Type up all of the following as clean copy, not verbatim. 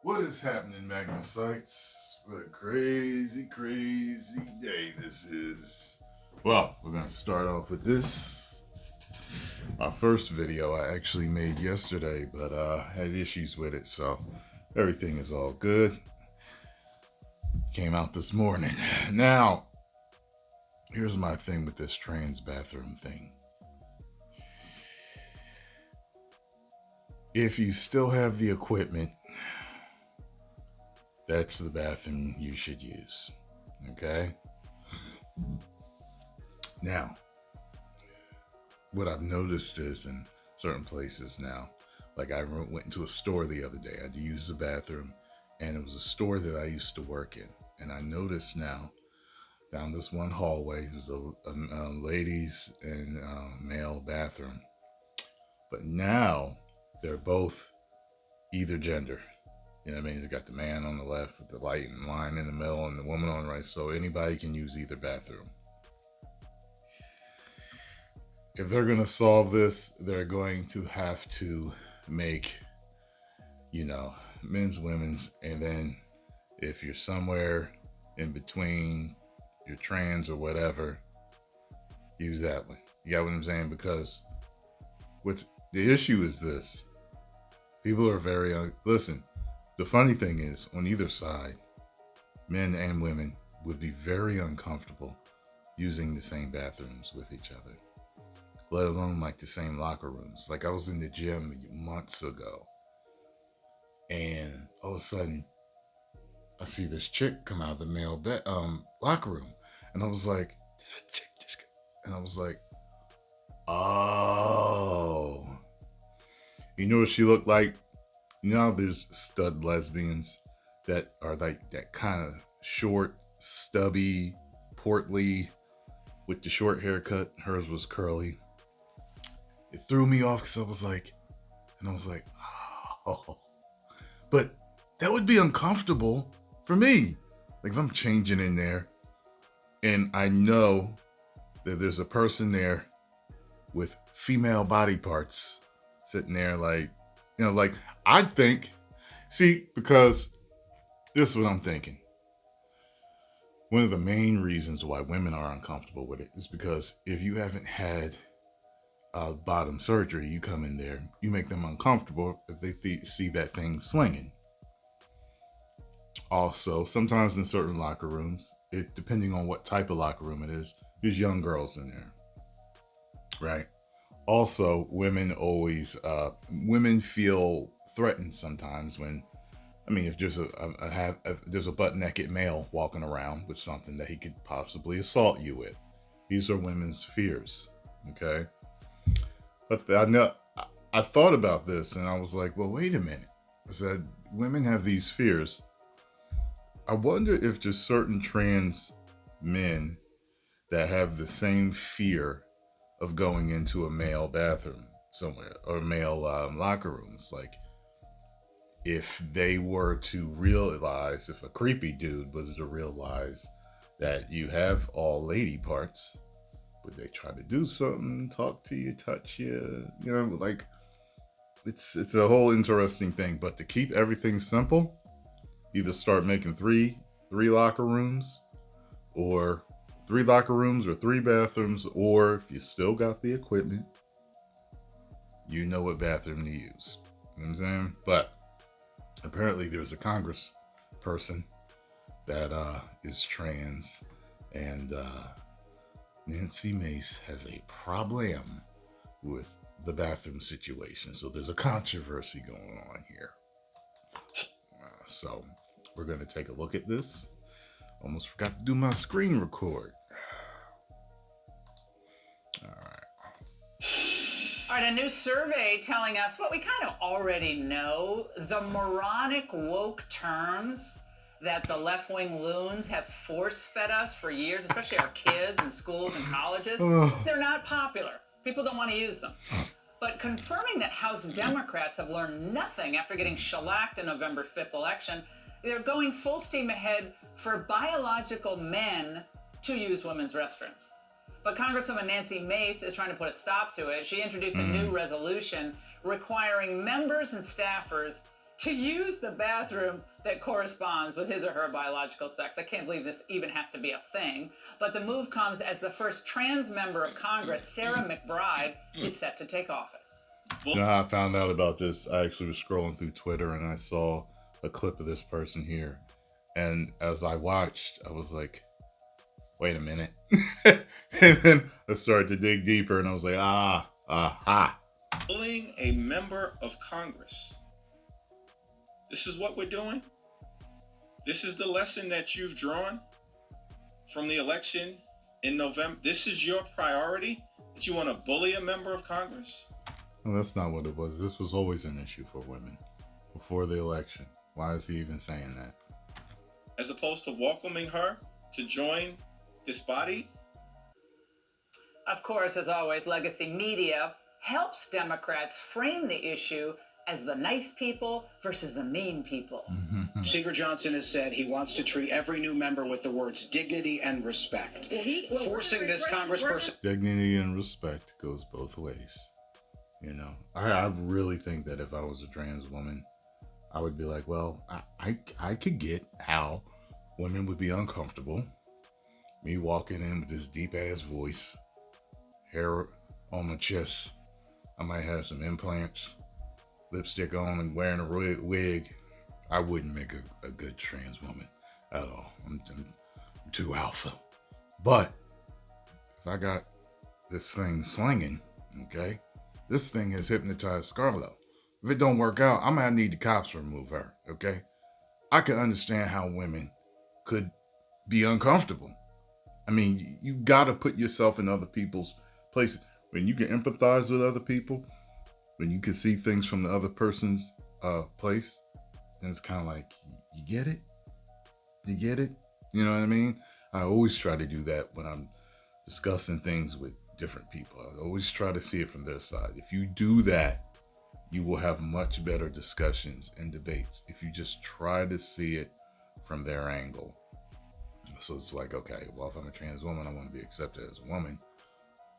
What is happening, Magnus sites? What a crazy, crazy day this is. Well, we're going to start off with this. Our first video I actually made yesterday, but had issues with it, so everything is all good. Came out this morning. Now, here's my thing with this trans bathroom thing. If you still have the equipment, that's the bathroom you should use. Okay? Now, what I've noticed is in certain places now, like I went into a store the other day. I had to use the bathroom, and it was a store that I used to work in. And I noticed now, down this one hallway, there's a ladies and male bathroom. But now, they're both either gender. You know what I mean? It's got the man on the left with the light and line in the middle and the woman on the right. So anybody can use either bathroom. If they're going to solve this, they're going to have to make, men's, women's. And then if you're somewhere in between, you're trans or whatever, use that one. You got what I'm saying? Because the issue is this. People are very, listen, the funny thing is, on either side, men and women would be very uncomfortable using the same bathrooms with each other, let alone like the same locker rooms. Like I was in the gym months ago, and all of a sudden, I see this chick come out of the male locker room, and I was like, "Did that chick just?" And I was like, "Oh, you know what she looked like?" You know how there's stud lesbians that are like that kind of short, stubby, portly, with the short haircut. Hers was curly. It threw me off because I was like, oh. But that would be uncomfortable for me. Like if I'm changing in there and I know that there's a person there with female body parts sitting there like I'd think, because this is what I'm thinking. One of the main reasons why women are uncomfortable with it is because if you haven't had bottom surgery, you come in there, you make them uncomfortable if they see that thing slinging. Also, sometimes in certain locker rooms, depending on what type of locker room it is, there's young girls in there, right? Also, women feel threatened sometimes when, if there's there's a butt-naked male walking around with something that he could possibly assault you with. These are women's fears, okay? But I thought about this and I was like, well, wait a minute. I said, women have these fears. I wonder if there's certain trans men that have the same fear of going into a male bathroom somewhere or male locker rooms. Like if they were to realize, if a creepy dude was to realize that you have all lady parts, would they try to do something, talk to you, touch you? Like it's a whole interesting thing. But to keep everything simple, either start making three locker rooms, or 3 locker rooms or 3 bathrooms, or if you still got the equipment, you know what bathroom to use. You know what I'm saying? But apparently there's a Congress person that is trans, and Nancy Mace has a problem with the bathroom situation. So there's a controversy going on here. So we're going to take a look at this. Almost forgot to do my screen record. All right, a new survey telling us what we kind of already know. The moronic woke terms that the left-wing loons have force-fed us for years, especially our kids in schools and colleges, they're not popular. People don't want to use them. But confirming that House Democrats have learned nothing after getting shellacked in November 5th election, they're going full steam ahead for biological men to use women's restrooms. But Congresswoman Nancy Mace is trying to put a stop to it. She introduced a new resolution requiring members and staffers to use the bathroom that corresponds with his or her biological sex. I can't believe this even has to be a thing. But the move comes as the first trans member of Congress, Sarah McBride, is set to take office. You know how I found out about this? I actually was scrolling through Twitter and I saw a clip of this person here. And as I watched, I was like, wait a minute. And then I started to dig deeper and I was like, aha. Bullying a member of Congress. This is what we're doing. This is the lesson that you've drawn from the election in November. This is your priority, that you want to bully a member of Congress? Well, that's not what it was. This was always an issue for women before the election. Why is he even saying that? As opposed to welcoming her to join this body? Of course, as always, legacy media helps Democrats frame the issue as the nice people versus the mean people. Speaker Johnson has said he wants to treat every new member with the words dignity and respect. Forcing this congressperson... Dignity and respect goes both ways. You know, I really think that if I was a trans woman, I would be like, well, I could get how women would be uncomfortable. Me walking in with this deep ass voice, hair on my chest. I might have some implants, lipstick on, and wearing a wig. I wouldn't make a good trans woman at all. I'm too alpha. But if I got this thing slinging, okay, this thing has hypnotized Scarlett. If it don't work out, I might need the cops to remove her, okay? I can understand how women could be uncomfortable. I mean, you gotta put yourself in other people's places. When you can empathize with other people, when you can see things from the other person's place, then it's kind of like, you get it? You get it? You know what I mean? I always try to do that when I'm discussing things with different people. I always try to see it from their side. If you do that, you will have much better discussions and debates if you just try to see it from their angle. So it's like, okay, well, if I'm a trans woman, I want to be accepted as a woman,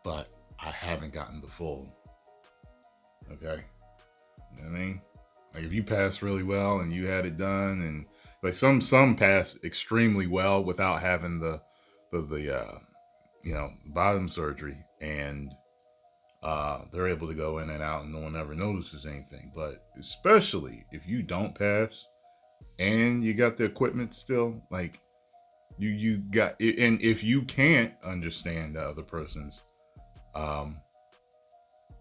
but I haven't gotten the full, okay? You know what I mean? Like if you pass really well and you had it done, and like some pass extremely well without having the bottom surgery, and they're able to go in and out and no one ever notices anything. But especially if you don't pass and you got the equipment still, like you got it, and if you can't understand the other person's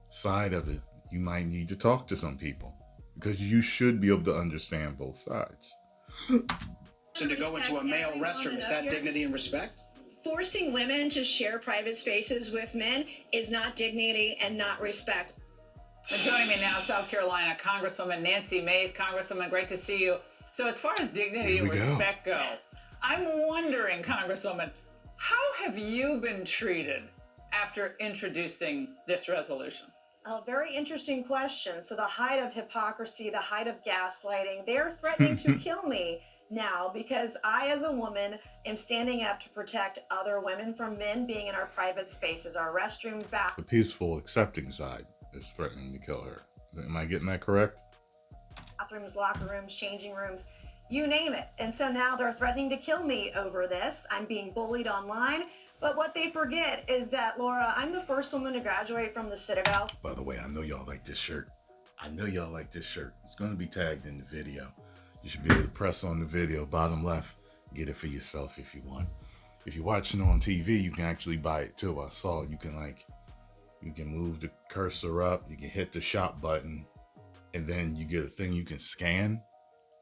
side of it, you might need to talk to some people, because you should be able to understand both sides. So to go into a male restroom, is that dignity and respect? Forcing women to share private spaces with men is not dignity and not respect. And joining me now, South Carolina Congresswoman Nancy Mace. Congresswoman, great to see you. So as far as dignity and respect go, I'm wondering, Congresswoman, how have you been treated after introducing this resolution? A very interesting question. So the height of hypocrisy, the height of gaslighting, they're threatening to kill me now because I, as a woman, am standing up to protect other women from men being in our private spaces, our restrooms, The peaceful, accepting side is threatening to kill her. Am I getting that correct? bathrooms, locker rooms, changing rooms, you name it. And so now they're threatening to kill me over this. I'm being bullied online. But what they forget is that, Laura, I'm the first woman to graduate from the Citadel. By the way, I know y'all like this shirt. It's going to be tagged in the video. You should be able to press on the video, bottom left, get it for yourself if you want. If you're watching on TV, you can actually buy it too. I saw you can move the cursor up, you can hit the shop button, and then you get a thing you can scan,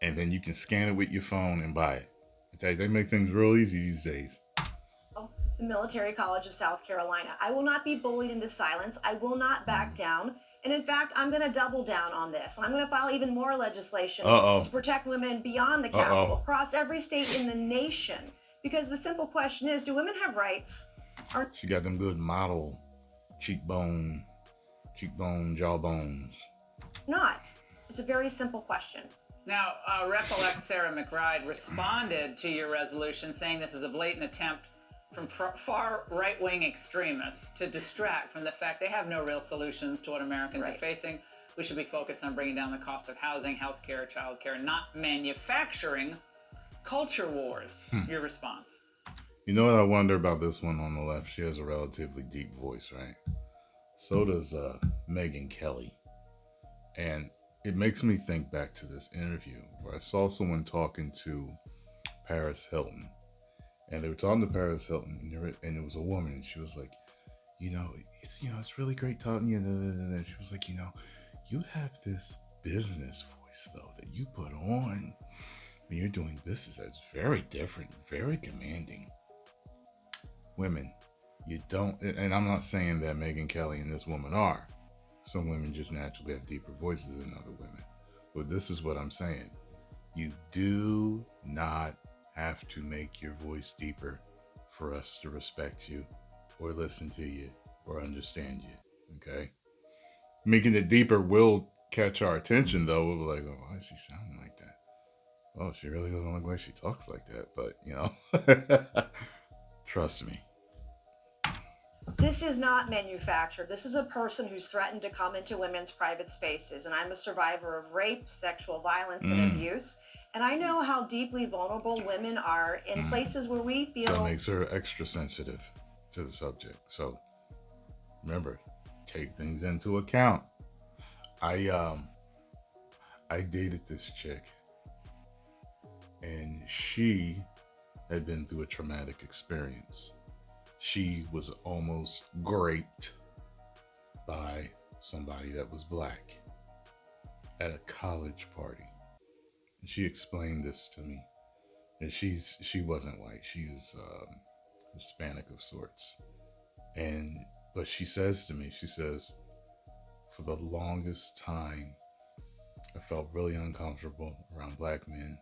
and then you can scan it with your phone and buy it. I tell you, they make things real easy these days. The Military College of South Carolina. I will not be bullied into silence. I will not back down. And in fact, I'm going to double down on this. I'm going to file even more legislation to protect women beyond the Capitol, across every state in the nation. Because the simple question is, do women have rights? She got them good model cheekbone, jawbones. Not. It's a very simple question. Now, Rep-elect Sarah McBride responded to your resolution saying this is a blatant attempt from far right-wing extremists to distract from the fact they have no real solutions to what Americans are facing we should be focused on bringing down the cost of housing, healthcare, childcare, not manufacturing culture wars. Your response? You know what I wonder about this one on the left? She has a relatively deep voice, right? So does Megyn Kelly. And it makes me think back to this interview where I saw someone talking to Paris Hilton. And they were talking to Paris Hilton, and it was a woman, and she was like, it's really great talking to you. And she was like, you have this business voice though that you put on when you're doing business that's very different, very commanding. Women, you don't, and I'm not saying that Megyn Kelly and this woman are. Some women just naturally have deeper voices than other women. But this is what I'm saying. You do not have to make your voice deeper for us to respect you or listen to you or understand you. Okay? Making it deeper will catch our attention though. We'll be like, oh, why is she sounding like that? Oh, she really doesn't look like she talks like that. But, trust me. This is not manufactured. This is a person who's threatened to come into women's private spaces. And I'm a survivor of rape, sexual violence, and abuse. And I know how deeply vulnerable women are in places where we feel... So it makes her extra sensitive to the subject. So remember, take things into account. I dated this chick, and she had been through a traumatic experience. She was almost raped by somebody that was black at a college party. And she explained this to me. And she wasn't white. She was Hispanic of sorts. But she says to me, for the longest time, I felt really uncomfortable around black men.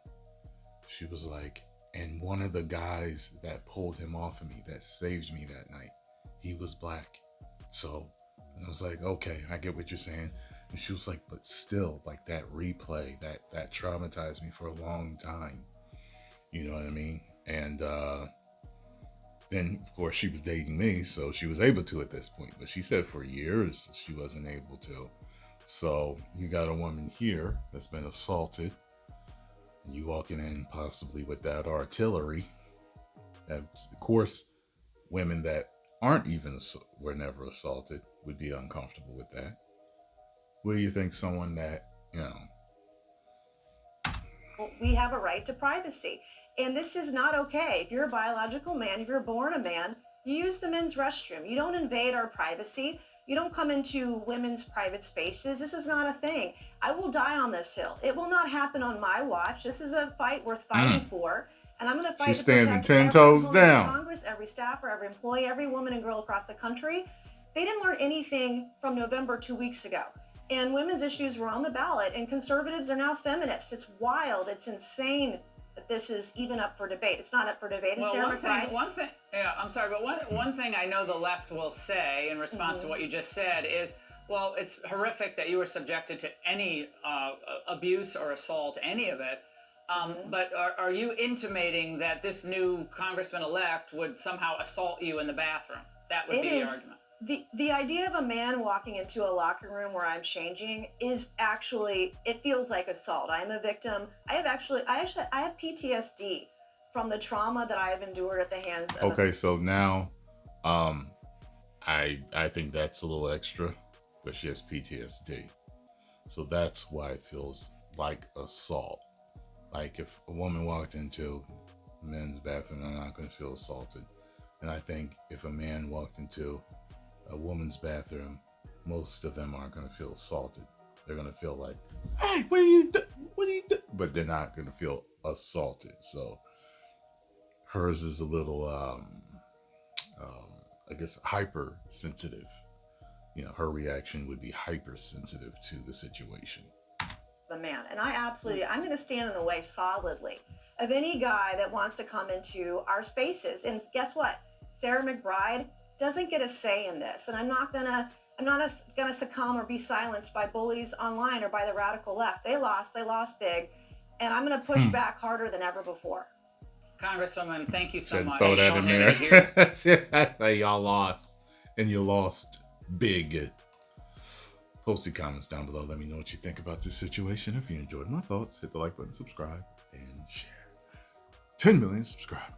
She was like, and one of the guys that pulled him off of me, that saved me that night, he was black. So, and I was like, okay, I get what you're saying. And she was like, but still, like that replay, that traumatized me for a long time. You know what I mean? And then, of course, she was dating me, so she was able to at this point. But she said for years she wasn't able to. So you got a woman here that's been assaulted, and you walking in possibly with that artillery. And of course, women that were never assaulted would be uncomfortable with that. What do you think someone that, We have a right to privacy. And this is not okay. If you're a biological man, if you're born a man, you use the men's restroom. You don't invade our privacy. You don't come into women's private spaces. This is not a thing. I will die on this hill. It will not happen on my watch. This is a fight worth fighting for. And I'm going to fight She's to standing protect 10 every toes woman in down. Congress, every staffer, every employee, every woman and girl across the country. They didn't learn anything from November 2 weeks ago. And women's issues were on the ballot, and conservatives are now feminists. It's wild. It's insane that this is even up for debate. It's not up for debate. Well, one thing, yeah, I'm sorry, but one thing I know the left will say in response to what you just said is, well, it's horrific that you were subjected to any abuse or assault, any of it. But are you intimating that this new congressman-elect would somehow assault you in the bathroom? That would be the argument. The idea of a man walking into a locker room where I'm changing is actually, it feels like assault. I am a victim. I have PTSD from the trauma that I have endured at the hands of... Okay, so now I think that's a little extra, but she has PTSD. So that's why it feels like assault. Like if a woman walked into a men's bathroom, I'm not going to feel assaulted. And I think if a man walked into a woman's bathroom, most of them aren't going to feel assaulted. They're going to feel like, hey, what are you do? But they're not going to feel assaulted. So hers is a little, I guess, hypersensitive. Her reaction would be hypersensitive to the situation. The man. And I'm going to stand in the way solidly of any guy that wants to come into our spaces. And guess what? Sarah McBride doesn't get a say in this, and I'm not gonna succumb or be silenced by bullies online or by the radical left. They lost big, and I'm gonna push back harder than ever before. Congresswoman, thank you so much. Throw that in there. Y'all lost, and you lost big. Post your comments down below. Let me know what you think about this situation. If you enjoyed my thoughts, hit the like button, subscribe, and share. 10 million subscribers.